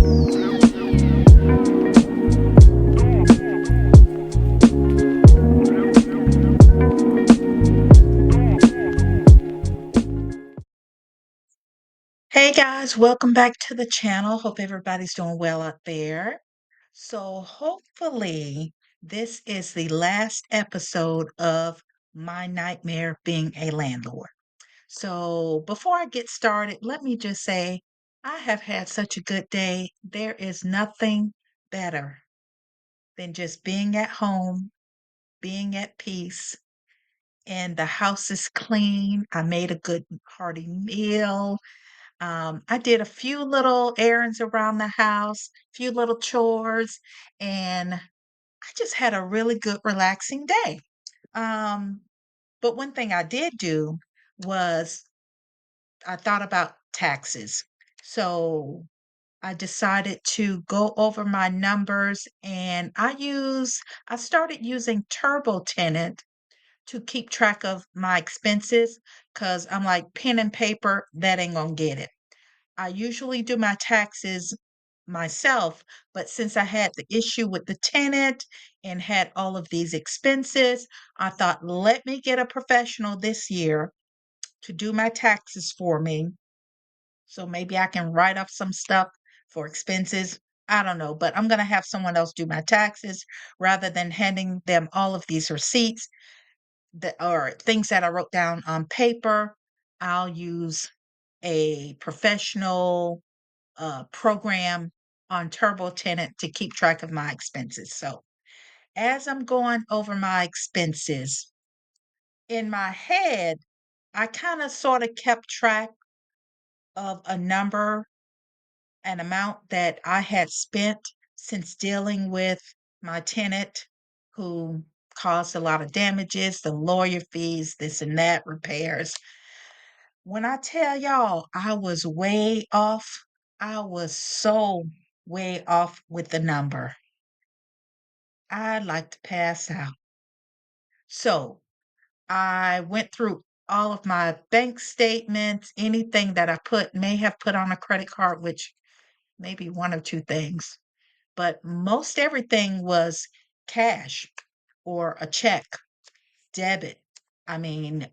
Hey guys, welcome back to the channel. Hope everybody's doing well out there. So, hopefully, this is the last episode of My Nightmare Being a Landlord. So, before I get started, let me just say I have had such a good day. There is nothing better than just being at home, being at peace, and the house is clean. I made a good hearty meal. I did a few little errands around the house, few little chores, and I just had a really good, relaxing day. Um, but one thing I did do was I thought about taxes. So I decided to go over my numbers and I started using Turbo Tenant to keep track of my expenses because I'm like pen and paper, that ain't gonna get it. I usually do my taxes myself, but since I had the issue with the tenant and had all of these expenses, I thought, let me get a professional this year to do my taxes for me. So maybe I can write off some stuff for expenses. I don't know, but I'm going to have someone else do my taxes rather than handing them all of these receipts that or things that I wrote down on paper. I'll use a professional program on Turbo Tenant to keep track of my expenses. So as I'm going over my expenses in my head, I kind of sort of kept track of a number, an amount that I had spent since dealing with my tenant who caused a lot of damages, the lawyer fees, this and that, repairs. When I tell y'all I was way off, I was so way off with the number. I'd like to pass out. So I went through all of my bank statements, anything that I may have put on a credit card, which maybe one or two things, but most everything was cash or a check, debit. I mean,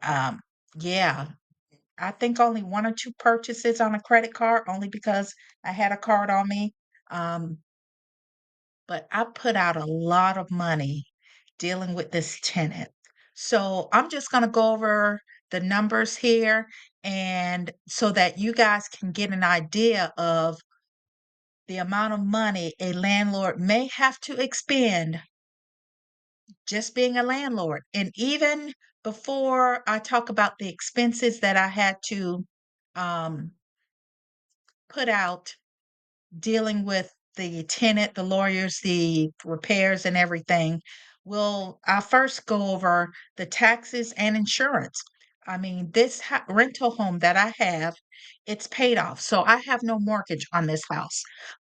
yeah, I think only one or two purchases on a credit card, only because I had a card on me. Um, but I put out a lot of money dealing with this tenant. So I'm just going to go over the numbers here and so that you guys can get an idea of the amount of money a landlord may have to expend just being a landlord. And even before I talk about the expenses that I had to um, put out dealing with the tenant, the lawyers, the repairs and everything, I'll first go over the taxes and insurance. I mean, this rental home that I have, it's paid off. So I have no mortgage on this house.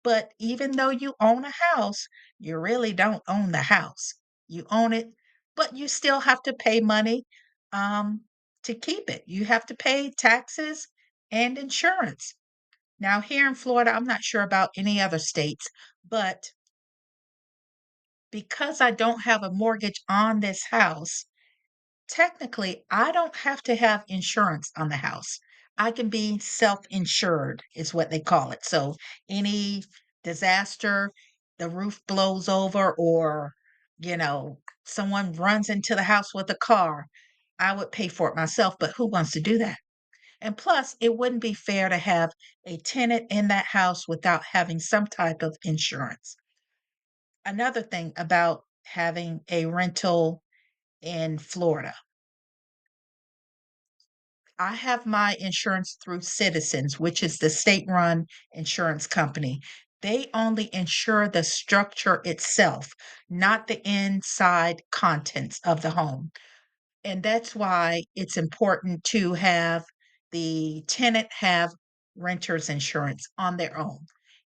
But even though you own a house, you really don't own the house. You own it, but you still have to pay money um, to keep it. You have to pay taxes and insurance. Now, here in Florida, I'm not sure about any other states, but because I don't have a mortgage on this house, technically, I don't have to have insurance on the house. I can be self-insured, is what they call it. So, any disaster, the roof blows over, or, you know, someone runs into the house with a car, I would pay for it myself. But who wants to do that? And plus, it wouldn't be fair to have a tenant in that house without having some type of insurance. Another thing about having a rental in Florida, I have my insurance through Citizens, which is the state run insurance company. They only insure the structure itself, not the inside contents of the home. And that's why it's important to have the tenant have renter's insurance on their own.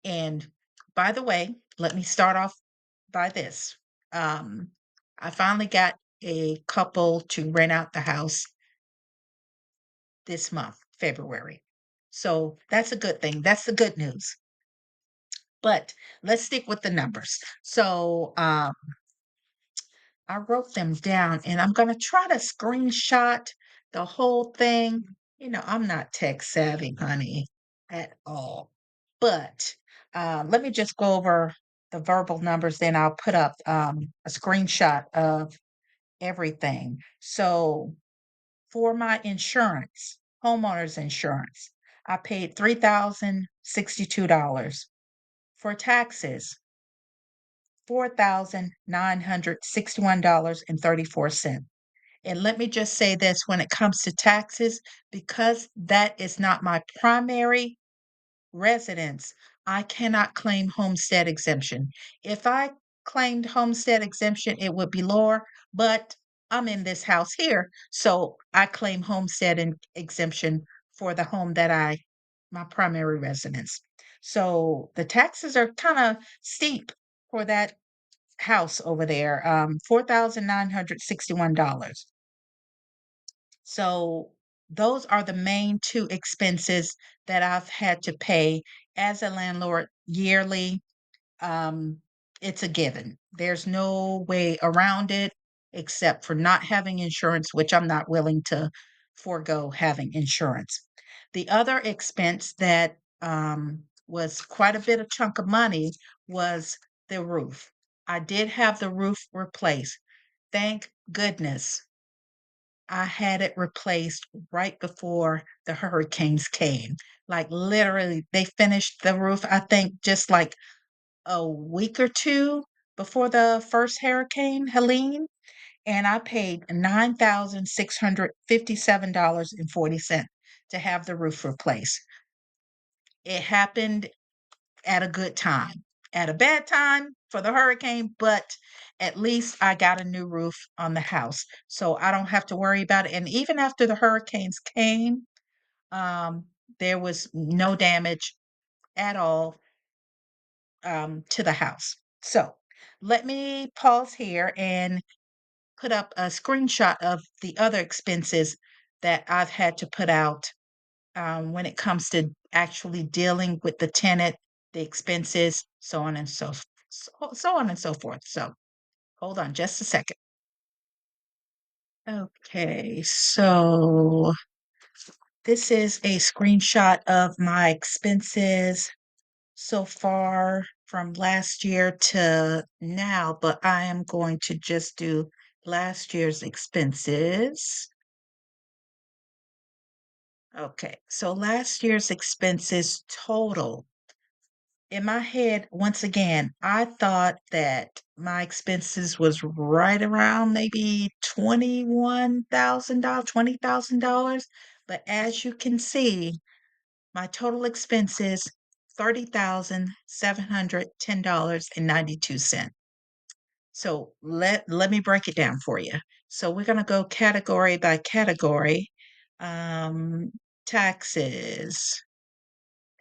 And by the way, let me start off by this. Um, I finally got a couple to rent out the house this month, February. So that's a good thing. That's the good news. But let's stick with the numbers. So I wrote them down and I'm going to try to screenshot the whole thing. I'm not tech savvy, honey, at all. But let me just go over the verbal numbers, then I'll put up a screenshot of everything. So for my insurance, homeowner's insurance, I paid $3,062. For taxes, $4,961.34. And let me just say this when it comes to taxes, because that is not my primary residence, I cannot claim homestead exemption. If I claimed homestead exemption, it would be lower, but I'm in this house here, so I claim homestead exemption for the home that my primary residence. So the taxes are kind of steep for that house over there, $4,961. So those are the main two expenses that I've had to pay as a landlord yearly. um, it's a given. There's no way around it except for not having insurance, which I'm not willing to forego having insurance. The other expense that was quite a bit of chunk of money was the roof. I did have the roof replaced. Thank goodness I had it replaced right before the hurricanes came. Like literally, they finished the roof, I think, just like a week or two before the first hurricane, Helene, and I paid $9,657.40 to have the roof replaced. It happened at a good time, at a bad time for the hurricane, but at least I got a new roof on the house, so I don't have to worry about it. And even after the hurricanes came, um, there was no damage at all to the house. So let me pause here and put up a screenshot of the other expenses that I've had to put out when it comes to actually dealing with the tenant, the expenses, so on and so on and so forth. So hold on just a second. Okay, so this is a screenshot of my expenses so far from last year to now, but I am going to just do last year's expenses. Okay, so last year's expenses total. In my head, once again, I thought that my expenses was right around maybe $21,000, $20,000. But as you can see, my total expenses, $30,710.92. So let me break it down for you. So we're gonna go category by category. Um, taxes.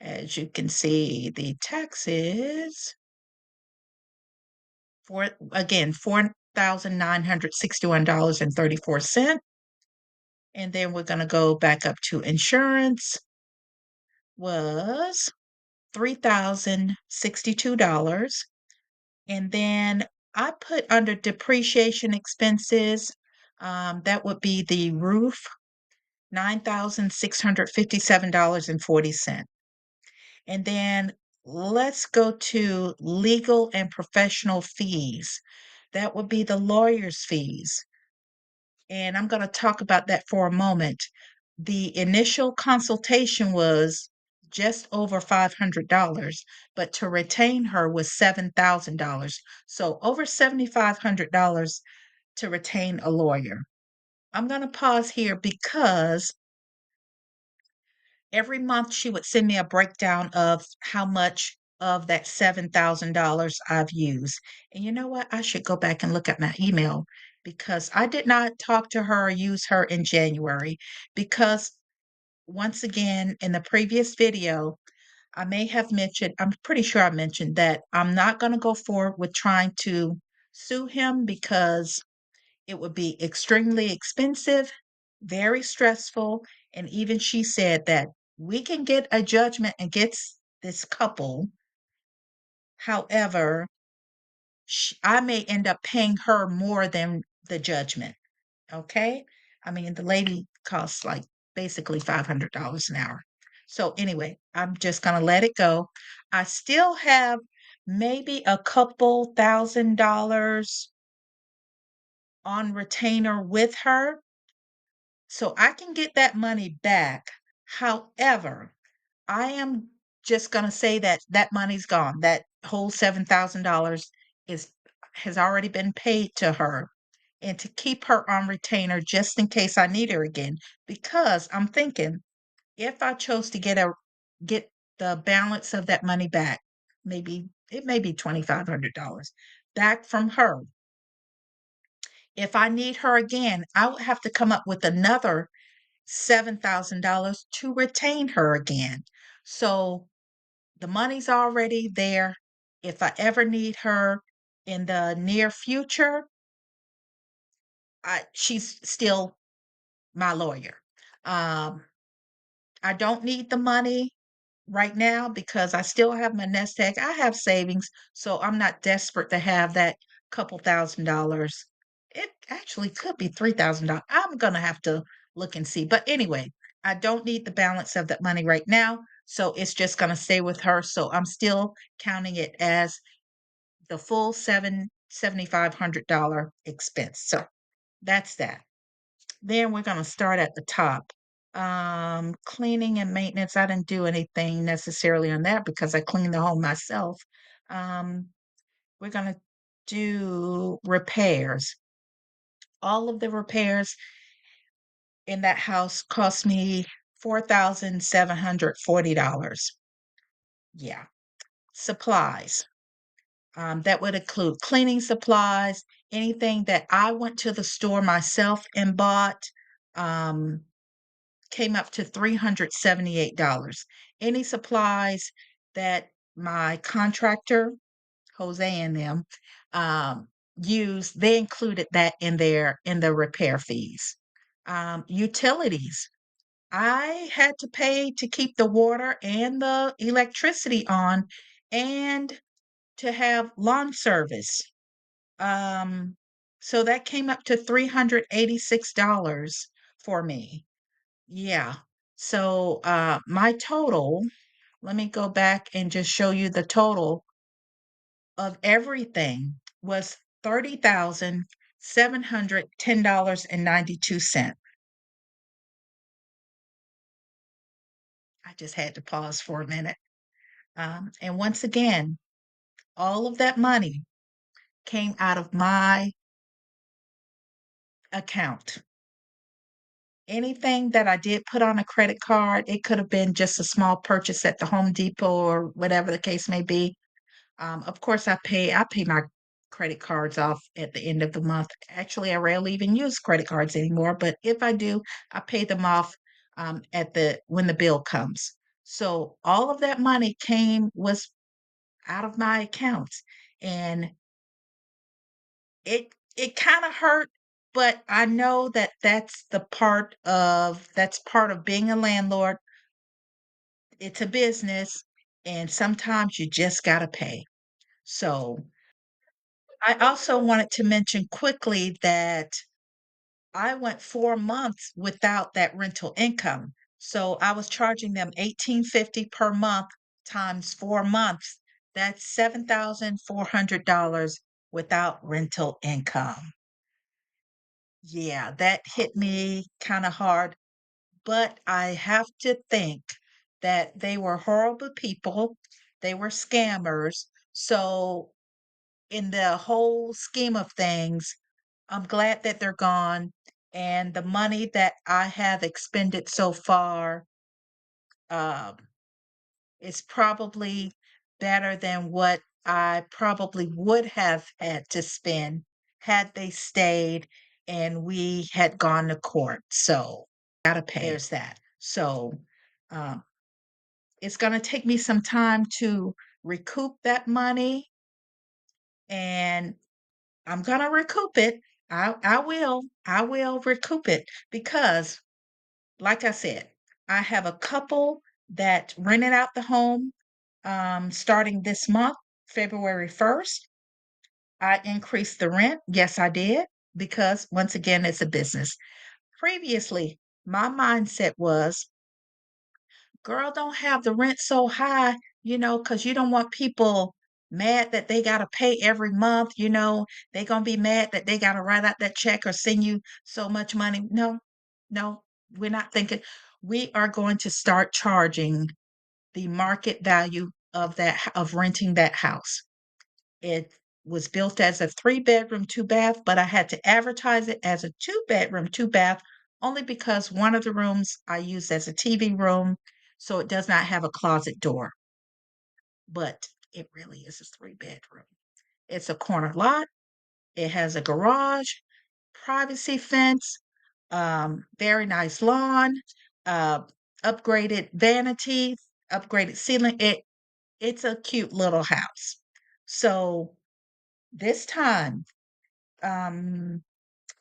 As you can see, the taxes for again $4,961.34. And then we're gonna go back up to insurance was $3,062. And then I put under depreciation expenses, that would be the roof, $9,657.40. And then let's go to legal and professional fees. That would be the lawyer's fees. And I'm going to talk about that for a moment. The initial consultation was just over $500, but to retain her was $7,000. So over $7,500 to retain a lawyer. I'm going to pause here because every month she would send me a breakdown of how much of that $7,000 I've used. And you know what? I should go back and look at my email because I did not talk to her or use her in January because once again, in the previous video, I may have mentioned, I'm pretty sure I mentioned that I'm not going to go forward with trying to sue him because it would be extremely expensive, very stressful, and even she said that we can get a judgment against this couple However, I may end up paying her more than the judgment. Okay. I mean, the lady costs like basically $500 an hour. So, anyway, I'm just going to let it go. I still have maybe a couple $1,000 on retainer with her. So I can get that money back. However, I am just gonna say that that money's gone. That whole $7,000 is has already been paid to her, and to keep her on retainer just in case I need her again, because I'm thinking if I chose to get the balance of that money back, maybe it may be $2,500 back from her. If I need her again, I would have to come up with another $7,000 to retain her again. So the money's already there. If I ever need her in the near future, she's still my lawyer. Um, I don't need the money right now because I still have my nest egg. I have savings, so I'm not desperate to have that couple $1,000. It actually could be $3,000. I'm gonna have to look and see. But anyway, I don't need the balance of that money right now, so it's just gonna stay with her. So I'm still counting it as the full $7,500 expense. So that's that. Then we're gonna start at the top. Cleaning and maintenance, I didn't do anything necessarily on that because I cleaned the home myself. Um, we're gonna do repairs. All of the repairs in that house cost me $4,740. Yeah. Supplies. That would include cleaning supplies, anything that I went to the store myself and bought. Um, Came up to $378. Any supplies that my contractor, Jose and them, um, use, they included that in the repair fees. Utilities. I had to pay to keep the water and the electricity on and to have lawn service. Um, so that came up to $386 for me. Yeah. So, my total, let me go back and just show you the total of everything was $30,710.92. I just had to pause for a minute. And once again, all of that money came out of my account. Anything that I did put on a credit card, it could have been just a small purchase at the Home Depot or whatever the case may be. Of course, I pay my credit cards off at the end of the month. Actually, I rarely even use credit cards anymore, but if I do, I pay them off at the when the bill comes. So all of that money came was out of my accounts, and it kind of hurt, but I know that that's part of being a landlord. It's a business, and sometimes you just gotta pay. So I also wanted to mention quickly that I went 4 months without that rental income. So I was charging them $18.50 per month times 4 months. That's $7,400 without rental income. Yeah, that hit me kind of hard, but I have to think that they were horrible people. They were scammers. So in the whole scheme of things, I'm glad that they're gone. And the money that I have expended so far um, is probably better than what I probably would have had to spend had they stayed and we had gone to court. So, gotta pay. There's that. So, um, it's going to take me some time to recoup that money, and I'm gonna recoup it. I will recoup it because, like I said, I have a couple that rented out the home starting this month. February 1st, I increased the rent. Yes, I did, because once again, it's a business. Previously, my mindset was, girl, don't have the rent so high, because you don't want people mad that they got to pay every month. They going to be mad that they got to write out that check or send you so much money. No, no, we're not thinking. We are going to start charging the market value of renting that house. It was built as a 3-bedroom, 2-bath, but I had to advertise it as a 2-bedroom, 2-bath only because one of the rooms I used as a TV room, so it does not have a closet door, but it really is a 3-bedroom. It's a corner lot. It has a garage, privacy fence, very nice lawn, uh, upgraded vanity, upgraded ceiling. It's a cute little house. So this time, um,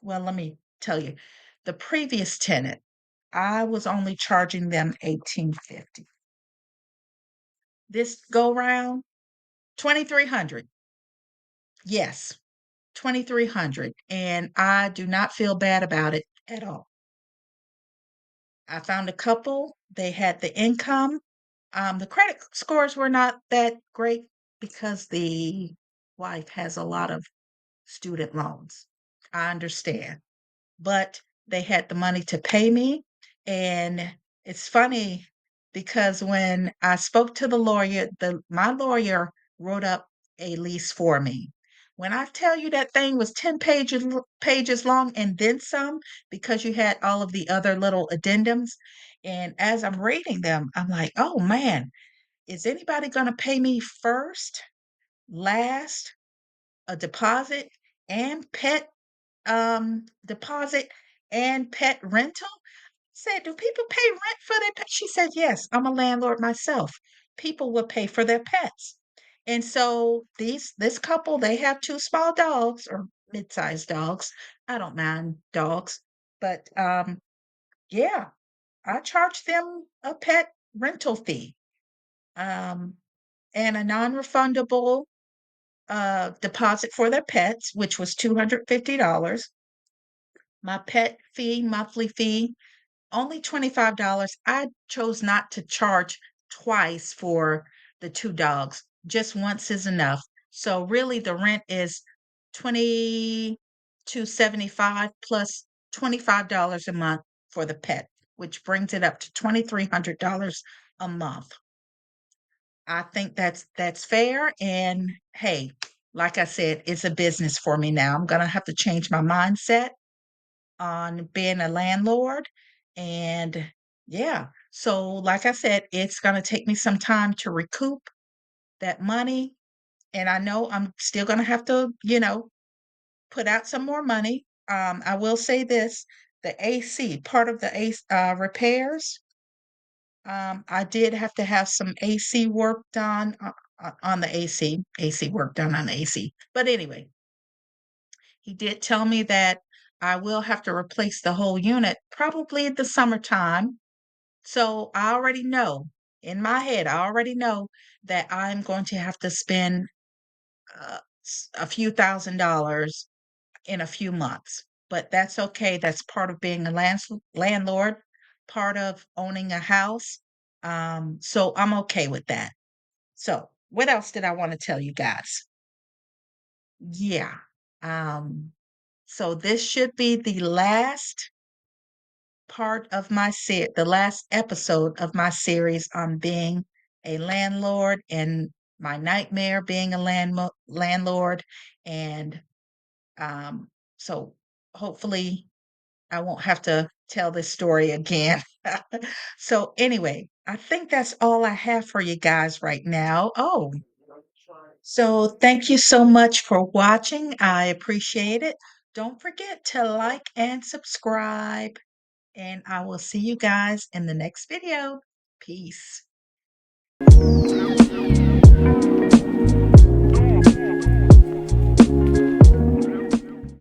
well, let me tell you, the previous tenant, I was only charging them 1850. This go round, 2300. Yes, 2300. And I do not feel bad about it at all. I found a couple, they had the income. The credit scores were not that great because the wife has a lot of student loans. I understand. But they had the money to pay me. And it's funny because when I spoke to the lawyer, my lawyer wrote up a lease for me. When I tell you that thing was 10 pages long and then some, because you had all of the other little addendums. And as I'm reading them, I'm like, oh man, is anybody going to pay me first, last, a deposit, and pet deposit and pet rental? Said, do people pay rent for their pets? She said, yes, I'm a landlord myself. People will pay for their pets. And so this couple, they have 2 small dogs or mid-sized dogs. I don't mind dogs, but yeah, I charge them a pet rental fee. Um, and a non-refundable deposit for their pets, which was $250. My pet fee, monthly fee, only $25. I chose not to charge twice for the 2 dogs. Just once is enough. So really the rent is 2275 plus $25 a month for the pet, which brings it up to $2,300 a month. I think that's fair. And hey, like I said, it's a business for me now. I'm gonna have to change my mindset on being a landlord. And yeah, so like I said, it's gonna take me some time to recoup that money. And I know I'm still gonna have to, put out some more money. I will say this, the AC, part of the AC repairs, I did have to have some AC work done on the AC work done on the AC. But anyway, he did tell me that I will have to replace the whole unit probably in the summertime. So I already know in my head, I already know that I'm going to have to spend a few $1,000s in a few months. But that's okay. That's part of being a landlord, part of owning a house. So I'm okay with that. So what else did I want to tell you guys? Yeah. Um, so this should be the last part of the last episode of my series on being a landlord and my nightmare being a landlord. And um, so hopefully I won't have to tell this story again. So anyway, I think that's all I have for you guys right now. Oh, so thank you so much for watching. I appreciate it. Don't forget to like and subscribe, and I will see you guys in the next video. Peace.